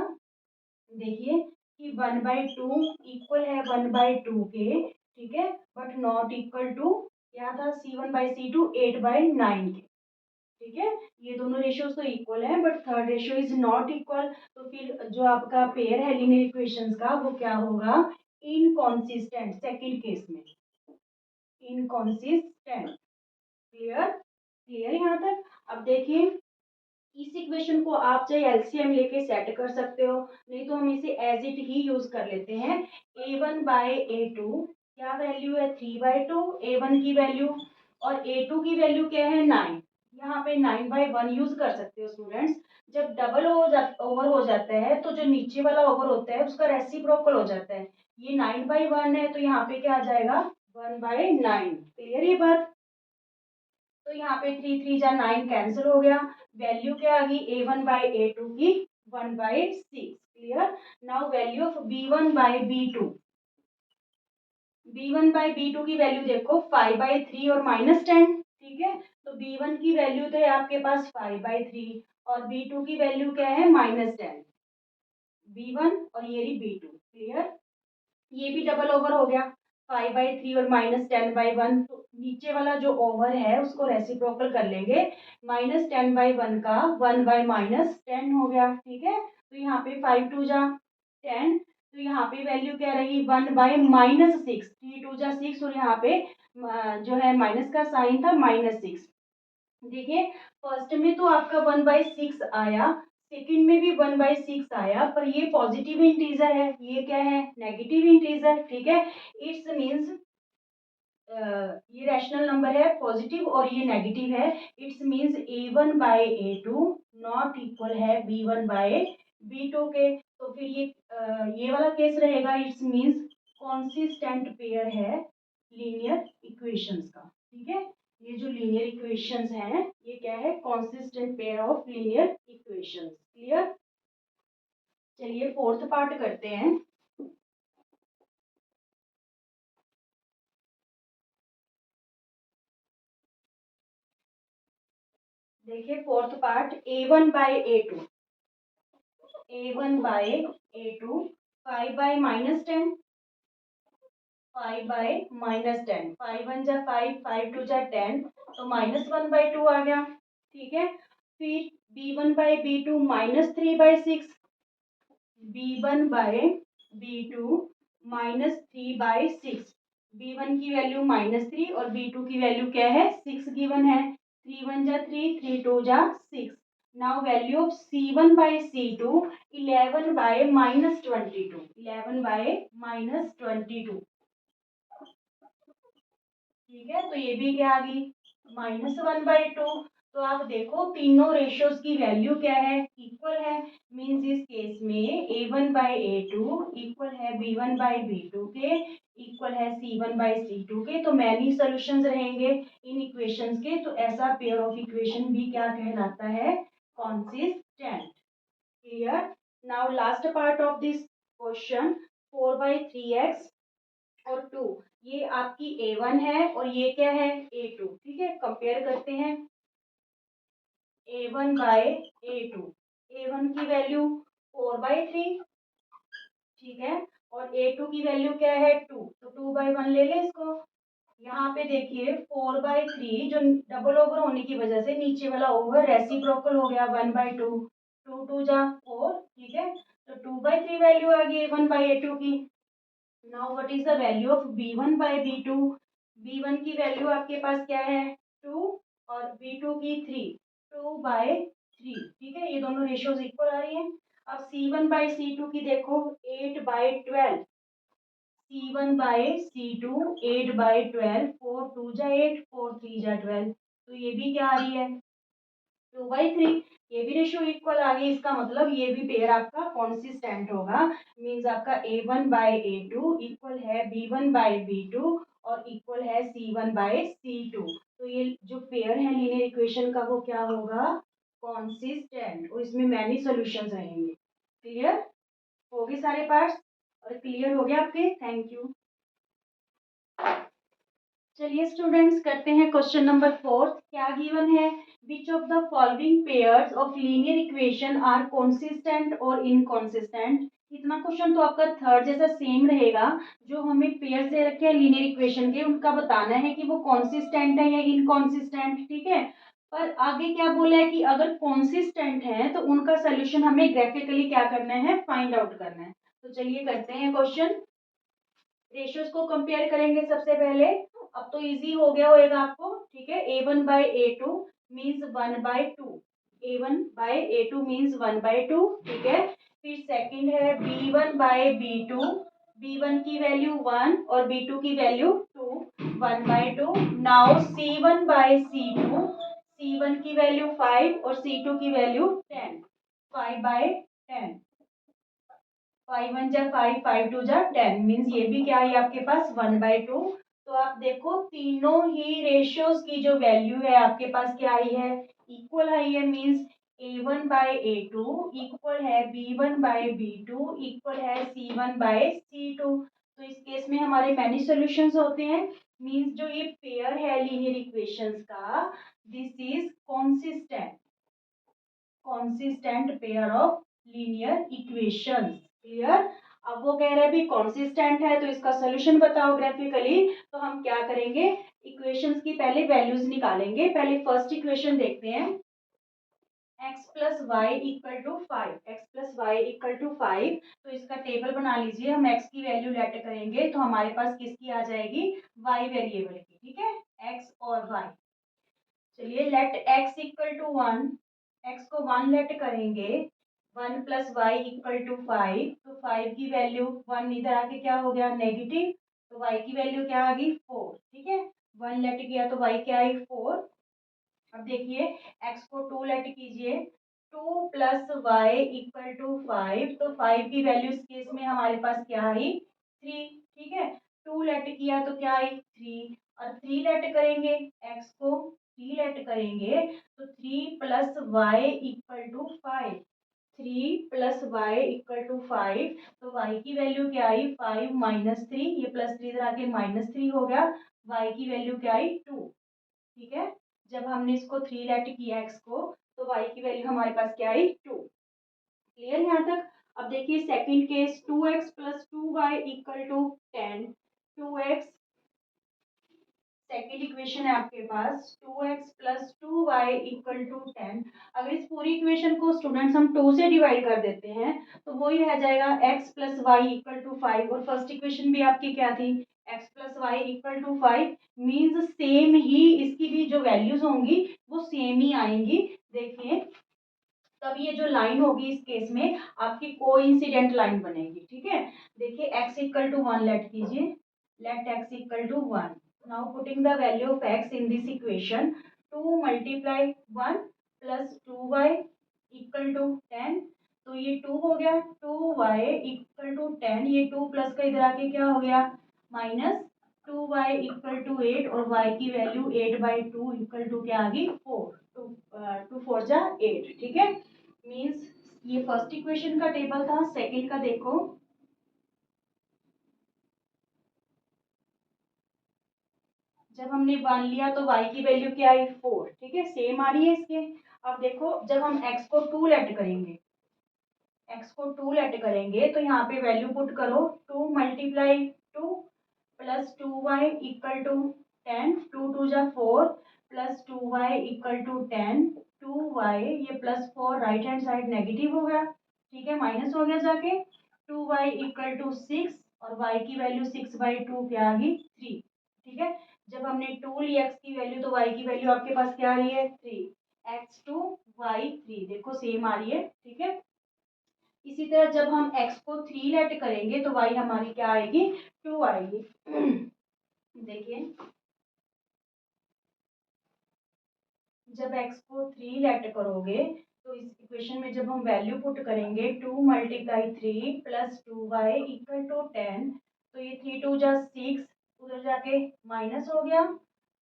देखिए कि 1/2 इक्वल है 1/2 के, ठीक है, बट नॉट इक्वल टू क्या था, C1/C2 8/9 के, ठीक है। ये दोनों रेशियोज तो इक्वल है but third ratio is not equal, तो फिर जो आपका पेयर है लीनियर इक्वेशंस का वो क्या होगा, इनकॉन्सिस्टेंट, सेकंड केस में इनकॉन्सिस्टेंट। क्लियर क्लियर यहाँ तक। अब देखिए इस इक्वेशन को आप चाहे एलसीएम लेके सेट कर सकते हो, नहीं तो हम इसे एज इट ही यूज कर लेते हैं। a1/a2 क्या वैल्यू है 3/2 a1 की वैल्यू, और a2 की वैल्यू क्या है 9। यहाँ पे 9/1 यूज कर सकते हो स्टूडेंट्स। जब डबल ओवर हो जाता है तो जो नीचे वाला ओवर होता है उसका रेसिप्रोकल हो जाता है। ये 9/1 है तो यहाँ पे क्या आ जाएगा 1/9। क्लियर ये बात। तो यहाँ पे 3 3 जा 9 कैंसिल हो गया। वैल्यू क्या आ गई a1/a2 की 1/6। Clear. Now value of b1/b2, b1/b2 की वैल्यू देखो 5/3 और -10। ठीक है, तो b1 की वैल्यू तो है आपके पास 5/3 और b2 की वैल्यू क्या है -10। b1 और ये रही b2। क्लियर। ये भी डबल ओवर हो गया 5/3 और -10/1, तो नीचे वाला जो ओवर है उसको रेसिप्रोकल कर लेंगे। -10/1 का 1/-10 हो गया। ठीक है, तो यहाँ पे 5 2 जा 10, तो यहाँ पे वैल्यू क्या रही 1/-6। 3 2 जा 6 और यहाँ पे जो है माइनस का साइन था -6। देखिए फर्स्ट में तो आपका 1/6 आया, सेकंड में भी 1/6 आया, पर ये पॉजिटिव इंटीजर है, ये क्या है नेगेटिव इंटीजर। ठीक है, इट्स मींस ये रैशनल नंबर है पॉजिटिव और ये नेगेटिव है। It's means a1/a2 not equal है b1/b2 के। तो फिर ये वाला केस रहेगा। इट्स मींस कॉन्सिस्टेंट पेयर है लीनियर इक्वेशंस का। ठीक है, ये जो लीनियर इक्वेशंस हैं ये क्या है consistent pair of linear equations. Clear. चलिए फोर्थ पार्ट करते हैं। देखिए फोर्थ पार्ट a1/a2, a1/a2 5/-10, 5/-10, 5 1 जा 5, 5 2 जा 10, तो -1/2 आ गया। ठीक है, फिर b1/b2 -3/6, b1/b2 -3/6। b1 की वैल्यू -3 और b2 की वैल्यू क्या है 6 गिवन है। 3 1 जा 3, 3 2 जा 6। Now value of c1/c2 11/-22, 11/-22। ठीक है, तो ये भी क्या आ गई -1/2। तो आप देखो तीनों रेशियोज की वैल्यू क्या है इक्वल है। मींस इस केस में a1/a2 इक्वल है b1/b2 के, इक्वल है c1/c2 के। तो मैनी सॉल्यूशंस रहेंगे इन इक्वेशंस के, तो ऐसा पेयर ऑफ इक्वेशन भी क्या कहलाता है consistent. Clear. Now last part of this question 4/3x और 2, ये आपकी a1 है और ये क्या है a2। ठीक है, कंपेयर करते हैं a1/a2। a1 की वैल्यू 4/3। ठीक है, और a2 की वैल्यू क्या है 2, तो 2/1 ले लें इसको। यहाँ पे देखिए 4/3 जो डबल ओवर होने की वजह से नीचे वाला ओवर रेसिप्रोकल हो गया 1/2, 2 2 जा 4। ठीक है, तो 2/3 वैल्यू आ गई a1/a2 की। Now what is the value of b1/b2। b1 की वैल्यू आपके पास क्या है 2 और b2 की 3, 2/3। ठीक है, ये दोनों रेशियोज इक्वल आ रही है। अब c1/c2 की देखो 8/12, c1/c2 8/12, 4 2 जा 8, 4 3 जा 12, तो ये भी क्या आ रही है 2/3। ये भी रेशियो इक्वल आ गई, इसका मतलब ये भी पेयर आपका कॉन्सिस्टेंट होगा। मींस आपका a1/a2 इक्वल है b1/b2 और इक्वल है c1/c2। तो ये जो पेयर है लीनियर इक्वेशन का वो क्या होगा कॉन्सिस्टेंट, और इसमें मैनी सॉल्यूशंस रहेंगे। क्लियर हो गए सारे पार्ट्स और क्लियर हो गया आपके। Thank you. चलिए स्टूडेंट्स करते हैं क्वेश्चन नंबर 4। क्या गिवन है which of the following pairs of linear equation are consistent और इनकॉन्सिस्टेंट। इतना क्वेश्चन तो आपका थर्ड जैसा सेम रहेगा। जो हमें पेयर दे रखे हैं लीनियर इक्वेशन के उनका बताना है कि वो कॉन्सिस्टेंट है या इनकॉन्सिस्टेंट। ठीक है, पर आगे क्या बोला है कि अगर कॉन्सिस्टेंट है तो उनका सोल्यूशन हमें ग्राफिकली क्या करना है फाइंड आउट करना है। तो चलिए करते हैं क्वेश्चन। रेशियोज को कंपेयर करेंगे सबसे पहले। अब तो इजी हो गया होगा आपको। ठीक है। A1/A2 मीन्स 1/2, A1/A2 मीन्स 1/2, ठीक है। फिर सेकंड है B1/B2, B1 की वैल्यू 1 और B2 की वैल्यू 2, 1/2। नाउ C1/C2, C1 की वैल्यू 5 और C2 की वैल्यू 10, 5/10। 5 1 जा 5, 5 2 जा 10 मीन्स ये भी क्या है आपके पास 1/2। तो आप देखो तीनों ही रेशियोज की जो वैल्यू है आपके पास क्या आई है, इक्वल आई है। मीन्स A1/A2 इक्वल है B1/B2 इक्वल है C1/C2। तो इस केस में हमारे मैनी सॉल्यूशंस होते हैं। मीन्स जो ये पेयर है लीनियर इक्वेशंस का, this is consistent pair of linear equations. Clear. अब वो कह रहे हैं भी कॉन्सिस्टेंट है तो इसका सोल्यूशन बताओ ग्राफिकली। तो हम क्या करेंगे, इक्वेशंस की पहले वैल्यूज निकालेंगे। पहले फर्स्ट इक्वेशन देखते हैं, x plus y equal to 5, x plus y equal to 5। तो इसका टेबल बना लीजिए। हम x की वैल्यू लेट करेंगे तो हमारे पास किसकी आ जाएगी, y वेरिएबल की, ठीक है, x और y। चलिए let x equal to 1, x को 1 लेट करेंगे, 1 प्लस वाई इक्वल टू 5। तो 5 की वैल्यू 1 इधर आके क्या हो गया नेगेटिव, तो y की वैल्यू क्या आ गई 4, ठीक है। 1 लेट किया तो y क्या आई 4। अब देखिए x को 2 लेट कीजिए, 2 प्लस वाई इक्वल टू 5। तो 5 की वैल्यू इस केस में हमारे पास क्या आई 3, ठीक है। 2 लेट किया तो क्या आई 3 और 3 लेट करेंगे, x को 3 लेट करेंगे तो 3 plus y equal to 5, 3 plus y equal to 5। तो y की वैल्यू क्या आई 5 माइनस 3, ये प्लस 3 इधर आके माइनस 3 हो गया, y की वैल्यू क्या आई 2, ठीक है। जब हमने इसको 3 लेट किया x को तो y की वैल्यू हमारे पास क्या आई 2। क्लियर यहाँ तक। अब देखिए second case 2x plus 2y equal to 10, 2x second equation है आपके पास 2x plus 2y equal to 10। अगर इस पूरी इक्वेशन को स्टूडेंट्स हम 2 से डिवाइड कर देते हैं तो वही रह जाएगा x plus y equal to 5। और फर्स्ट इक्वेशन भी आपकी क्या थी, x plus y equal to 5। Means same ही इसकी भी जो वैल्यूज होंगी वो सेम ही आएंगी। देखिए तब ये जो लाइन होगी इस केस में आपकी कोइंसिडेंट लाइन बनेगी, ठीक है। देखिए x इक्वल टू 1 लेट कीजिए, let x equal to 1। Now putting the value of x in this equation, 2 multiply 1 plus 2y equal to 10। तो ये 2 हो गया, 2y इक्वल टू 10, ये 2 प्लस का इधर आके क्या हो गया माइनस 2y इक्वल टू 8 और y की वैल्यू 8/2 इक्वल टू क्या आ गई 4, 2 4 जा 8, ठीक है। मीन्स ये फर्स्ट इक्वेशन का टेबल था। सेकंड का देखो, जब हमने 1 लिया तो y की वैल्यू क्या आई 4, ठीक है, सेम आ रही है इसके। अब देखो जब हम x को 2 लेट करेंगे, x को 2 लेट करेंगे तो यहाँ पे वैल्यू पुट करो, 2 multiply 2 plus 2y equal to 10, 2 2 जा 4 plus 2y equal to 10, 2y ये plus 4 right hand side negative हो गया, ठीक है, माइनस हो गया जाके, 2y इक्वल टू 6 और y की वैल्यू 6/2 क्या आ गई 3, ठीक है। जब हमने 2 ली x की वैल्यू तो y की वैल्यू आपके पास क्या आ रही है 3, x2 y3 देखो सेम आ रही है, ठीक है। इसी तरह जब हम x को 3 लेट करेंगे तो y हमारी क्या आएगी 2 आएगी। देखिए जब x को 3 लेट करोगे तो इस इक्वेशन में जब हम वैल्यू पुट करेंगे 2 multiply 3 plus 2y equal to 10। तो ये 3 2 जा 6 उधर जाके माइनस हो गया,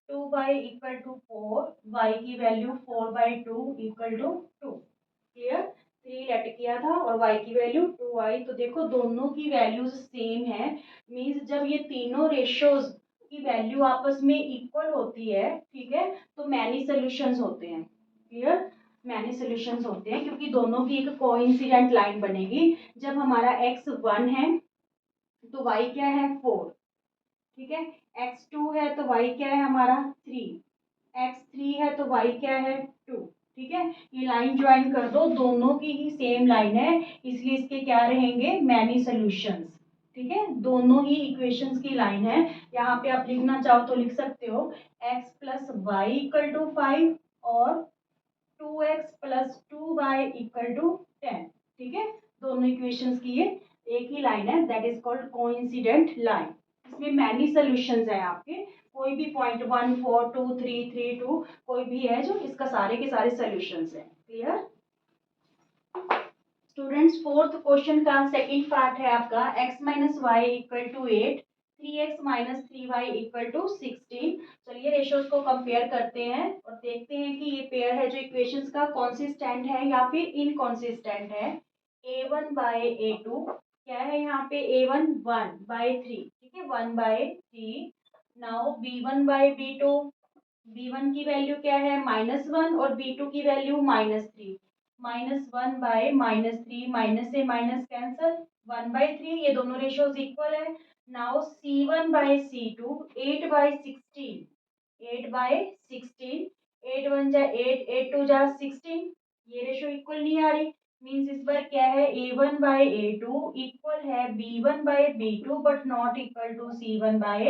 2y इक्वल टू 4, y की value 4/2 equal to 2। Clear. 3 let किया था और y की वैल्यू 2 आई। तो देखो दोनों की वैल्यूज सेम है। मीन्स जब ये तीनों रेशियोज की वैल्यू आपस में इक्वल होती है, ठीक है, तो मैनी सॉल्यूशंस होते हैं। क्लियर, मैनी सॉल्यूशंस होते हैं क्योंकि दोनों की एक कोइंसिडेंट लाइन बनेगी। जब हमारा x 1 है तो y क्या है 4, ठीक है, x2 है तो y क्या है हमारा 3, x3 है तो y क्या है 2, ठीक है। ये लाइन ज्वाइन कर दो, दोनों की ही सेम लाइन है इसलिए इसके क्या रहेंगे मैनी सॉल्यूशंस। ठीक है, दोनों ही इक्वेशंस की लाइन है। यहाँ पे आप लिखना चाहो तो लिख सकते हो x plus y equal to 5 और 2x plus 2y equal to 10। ठीक है, दोनों इक्वेशंस की ये एक ही लाइन है, that is called coincident line. इसमें मैनी सॉल्यूशंस हैं आपके, कोई भी पॉइंट 1 4 2 3 3 2 कोई भी है जो इसका सारे के सारे सॉल्यूशंस हैं। क्लियर स्टूडेंट्स, फोर्थ क्वेश्चन का सेकंड पार्ट है आपका x minus y equal to 8, 3x minus 3y equal to 16। चलिए रेशियोज को कंपेयर करते हैं और देखते हैं कि ये पेयर है जो इक्वेशंस का कॉन्सिस्टेंट है या फिर इनकॉन्सिस्टेंट है। a1 बाय a2 क्या है यहाँ पे, a1 1 बाय 3, ठीक है 1 by 3। Now b1 by b2, b1 की वैल्यू क्या है -1 और b2 की वैल्यू -3। -1 बाय -3, माइनस से माइनस कैंसल, 1/3, ये दोनों रेशियोज इक्वल है। Now c1 by c2, 8 by 16, 8 by 16, 8 1 जा 8, 8 2 जा 16, ये रेशियो इक्वल नहीं आ रही। मींस इस बार क्या है, a1 बाय a2 इक्वल है b1 by b2 but not equal to c1 by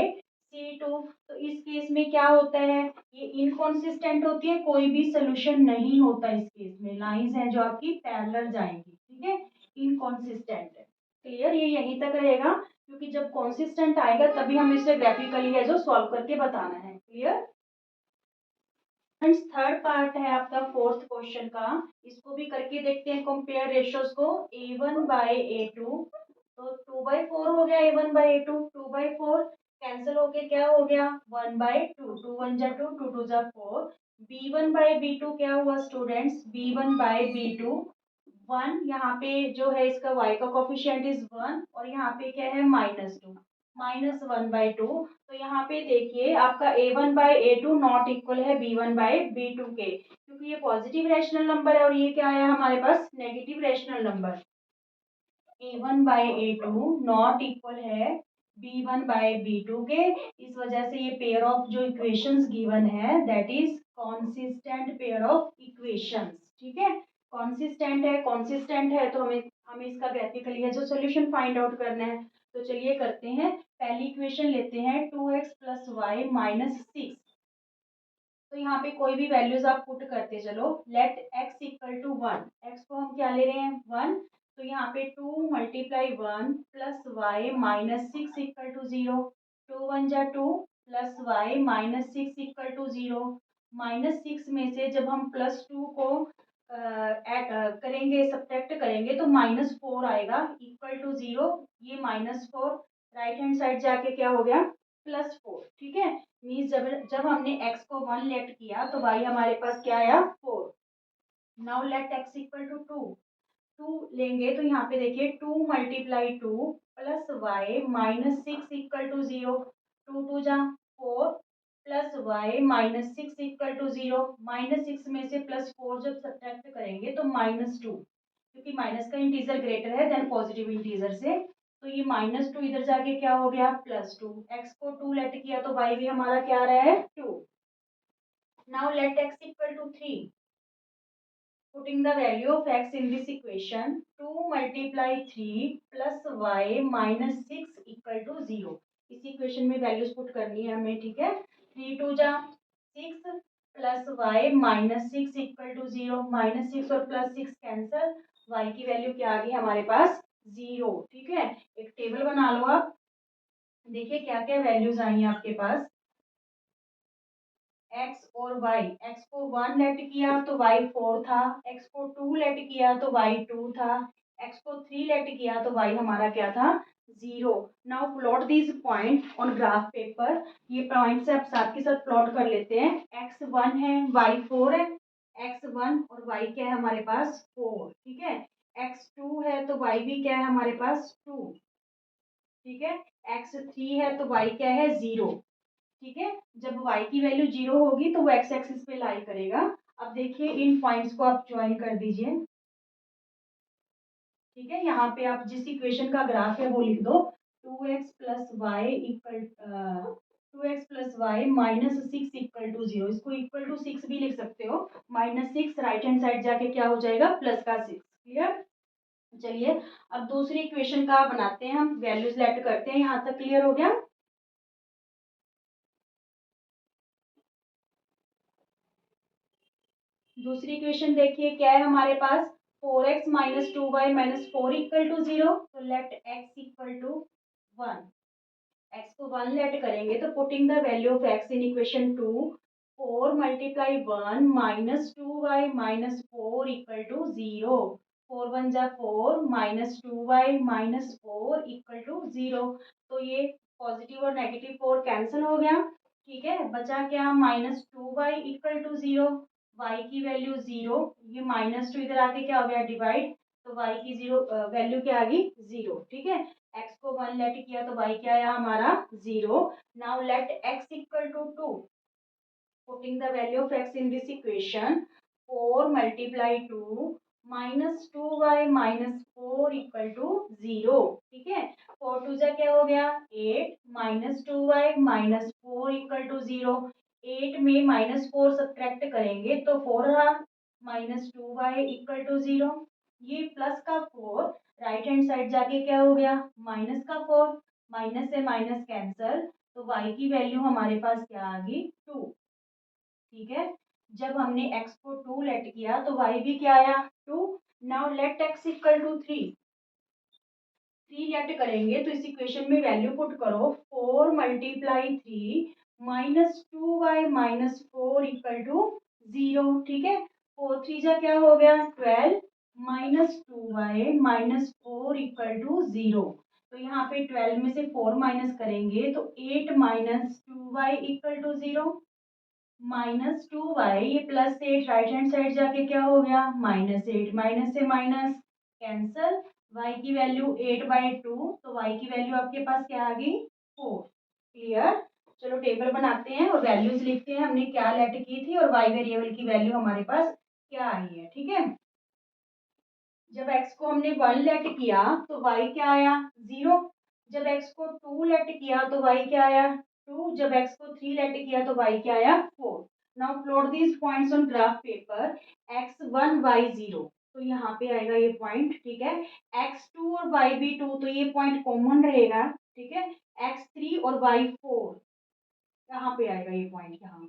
c2। तो इस केस में क्या होता है, ये इनकॉन्सिस्टेंट होती है, कोई भी सोल्यूशन नहीं होता इस केस में। लाइंस हैं जो आपकी पैरेलल जाएंगी, ठीक है, इनकॉन्सिस्टेंट है। क्लियर, ये यहीं तक रहेगा क्योंकि जब कॉन्सिस्टेंट आएगा तभी हम इसे ग्राफिकली है जो सॉल्व करके बताना है। क्लियर फ्रेंड्स, थर्ड पार्ट है आपका फोर्थ क्वेश्चन का, इसको भी करके देखते हैं कंपेयर रेशियोज को। a1 बाय a2, तो 2/4 हो गया a1 बाय a2, 2/4 कैंसिल होके क्या हो गया 1/2, 2 1 जा 2, 2 2 जा 4। b1 बाय b2 क्या हुआ स्टूडेंट्स, b1 बाय b2 1, यहाँ पे जो है इसका y का कोफिशिएंट इज 1 और यहाँ पे क्या है -2, -1/2। तो यहाँ पे देखिए आपका a1 by a2 not equal है b1 बाय b2 के, क्योंकि ये पॉजिटिव रैशनल नंबर है और ये क्या है हमारे पास negative rational number. a1 by a2 not equal है b1 बाय b2 के, इस वजह से ये पेयर ऑफ जो इक्वेशंस गिवन है that is consistent pair of equations. ठीक है, कॉन्सिस्टेंट है तो हमें हमें इसका ग्राफिकली है जो सोल्यूशन फाइंड आउट करना है। तो चलिए करते हैं, पहली इक्वेशन लेते हैं 2x प्लस वाई माइनस 6। तो यहाँ पे कोई भी वैल्यूज आप पुट करते चलो, let x equal to 1, x को हम क्या ले रहे हैं 1, तो यहाँ पे 2 multiply 1 plus y minus 6 equal to 0, 2 1 जा 2 plus y minus 6 equal to 0। -6 में से जब हम +2 को ऐड करेंगे, सब्ट्रैक्ट करेंगे तो -4 आएगा इक्वल टू 0। ये -4 राइट हैंड साइड जाके क्या हो गया +4। ठीक है, मीन्स जब जब हमने x को 1 लेट किया तो y हमारे पास क्या आया 4। Now let x equal to 2, 2 लेंगे तो यहाँ पे देखिए 2 multiply 2 plus y minus 6 equal to 0, 2 2 जा 4 plus y minus 6 equal to 0। -6 में से +4 जब सब्ट्रैक्ट करेंगे तो -2, क्योंकि माइनस का इंटीजर ग्रेटर है देन पॉजिटिव इंटीजर से, तो ये -2 इधर जाके क्या हो गया +2। x को 2 लेट किया तो y भी हमारा क्या आ रहा है 2। Now let x equal to 3, putting the value of x in this equation, 2 multiply 3 plus y minus 6 equal to 0। इस इक्वेशन में वैल्यूज पुट करनी है हमें, ठीक है। 3 2 जा 6 plus y minus 6 equal to 0, -6 और +6 कैंसल, y की वैल्यू क्या आ गई हमारे पास 0। ठीक है, एक टेबल बना लो आप, देखिए क्या क्या वैल्यूज आई हैं आपके पास। x और y, x को 1 लेट किया तो y 4 था, x को 2 लेट किया तो y 2 था, x को 3 लेट किया तो y हमारा क्या था 0। Now plot this point on graph paper, ये पॉइंट से आप साथ के साथ प्लॉट कर लेते हैं। x 1 है, y 4 है, x 1 और y क्या है हमारे पास 4। ठीक है, x 2 है तो y भी क्या है हमारे पास 2। ठीक है, x 3 है तो y क्या है 0। ठीक है, जब y की वैल्यू 0 होगी तो वो x एक्सिस पे लाई करेगा। अब देखिए इन पॉइंट्स को आप ज्वाइन कर दीजिए। ठीक है, यहाँ पे आप जिस इक्वेशन का ग्राफ है वो लिख दो, 2x plus y equal 2x plus y minus 6 equal to 0। इसको इक्वल टू 6 भी लिख सकते हो, -6 राइट हैंड साइड जाके क्या हो जाएगा प्लस का 6। क्लियर, चलिए अब दूसरी इक्वेशन का बनाते हैं, हम वैल्यूज लेट करते हैं। यहाँ तक क्लियर हो गया? दूसरी इक्वेशन देखिए क्या है हमारे पास, 4x minus 2y-4 equal to 0। तो let x equal to 1। x को 1 लेट करेंगे तो putting the value of x in equation 2, 4 multiply 1 minus 2y-4 equal to 0। 4 1 जा 4 माइनस 2y-4 इक्वल टू 0। तो ये पॉजिटिव और नेगेटिव 4 कैंसिल हो गया। ठीक है, बचा क्या, minus 2y equal to 0। y की वैल्यू 0, ये -2 इधर आके क्या हो गया, डिवाइड। तो y की 0 वैल्यू क्या आ गई, 0। ठीक है, x को 1 लेट किया तो y क्या आया हमारा, 0। Now let x equal to 2, putting the value of x in this equation, 4 multiply 2 minus 2y minus 4 equal to 0। ठीक है, 4 टू जा क्या हो गया, 8 minus 2y minus 4 equal to 0। 8 में माइनस 4 सब्ट्रैक्ट करेंगे तो 4 रहा, माइनस 2y इक्वल टू 0। ये प्लस का 4 राइट हैंड साइड जाके क्या हो गया, माइनस का 4। माइनस से माइनस कैंसल, तो y की वैल्यू हमारे पास क्या आ गई, 2। ठीक है, जब हमने x को 2 लेट किया तो y भी क्या आया, 2। Now let x equal to 3। 3 let करेंगे तो इस इक्वेशन में वैल्यू पुट करो, 4 multiply 3 minus 2y minus 4 equal to 0। ठीक है, 4 3 जा क्या हो गया, 12 minus 2y minus 4 equal to 0। तो यहाँ पे 12 में से 4 माइनस करेंगे तो 8 minus 2y equal to 0। -2y, ये +8 राइट हैंड साइड जाके क्या हो गया, -8। माइनस से माइनस कैंसल, y की वैल्यू 8/2। तो y की वैल्यू आपके पास क्या आ गई, 4। क्लियर? चलो टेबल बनाते हैं और वैल्यूज लिखते हैं, हमने क्या लेट की थी और y वेरिएबल की वैल्यू हमारे पास क्या आई है। ठीक है, जब x को हमने 1 लेट किया तो y क्या आया, 0। जब x को 2 लेट किया तो y क्या आया, 2। जब x को 3 लेट किया तो y क्या आया, 4। Now plot these points on graph paper, x1 y0। तो यहाँ पे आएगा ये पॉइंट। ठीक है, x2 और y भी 2, तो ये पॉइंट कॉमन रहेगा। ठीक है, x3 और y4 यहाँ पे आएगा ये पॉइंट यहाँ।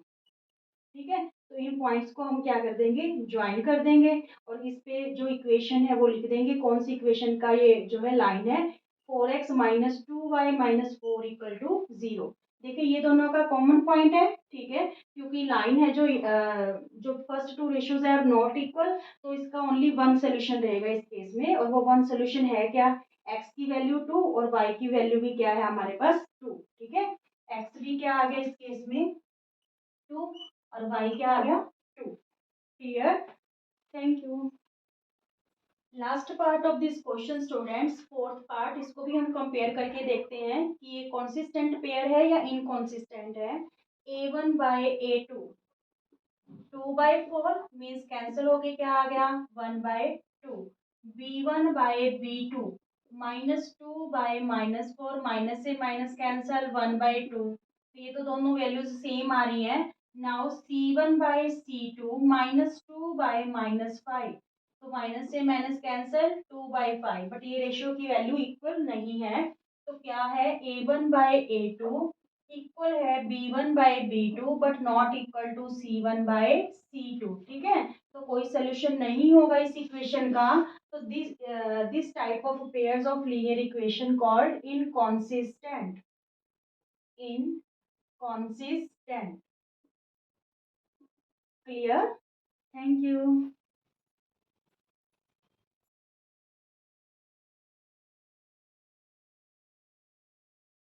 ठीक है, तो इन पॉइंट्स को हम क्या कर देंगे, ज्वाइन कर देंगे और इस पे जो इक्वेशन है वो लिख देंगे। कौन सी इक्वेशन का ये जो है लाइन है, 4x minus 2y minus 4 equal to 0। देखिए ये दोनों का कॉमन पॉइंट है। ठीक है, क्योंकि लाइन है जो फर्स्ट टू रेशियोज है नॉट इक्वल, तो इसका ओनली वन सोल्यूशन रहेगा इस केस में, और वो वन सोल्यूशन है क्या, x की वैल्यू 2 और y की वैल्यू भी क्या है हमारे पास, 2। ठीक है, x भी क्या आ गया इस केस में, 2, और y क्या आ गया, 2। Clear? Thank you. Last part of this question students, fourth part, इसको भी हम कंपेयर करके देखते हैं कि ये कॉन्सिस्टेंट पेयर है या इनकॉन्सिस्टेंट है। a1/a2, 2/4 मीन्स कैंसिल होके क्या आ गया, 1/2। b1/b2 -2/-4, माइनस से माइनस कैंसल, 1/2। तो ये तो दोनों वैल्यूज सेम आ रही हैं। नाउ c1/c2 -2/-5, तो माइनस से माइनस कैंसल, 2/5। बट ये रेशियो की वैल्यू इक्वल नहीं है, तो क्या है, a1/a2 इक्वल है b1/b2 but not equal to c1/c2। ठीक है, तो कोई सोल्यूशन नहीं होगा इस इक्वेशन का। तो this type of pairs of linear equation called inconsistent. Inconsistent. Clear? Thank you.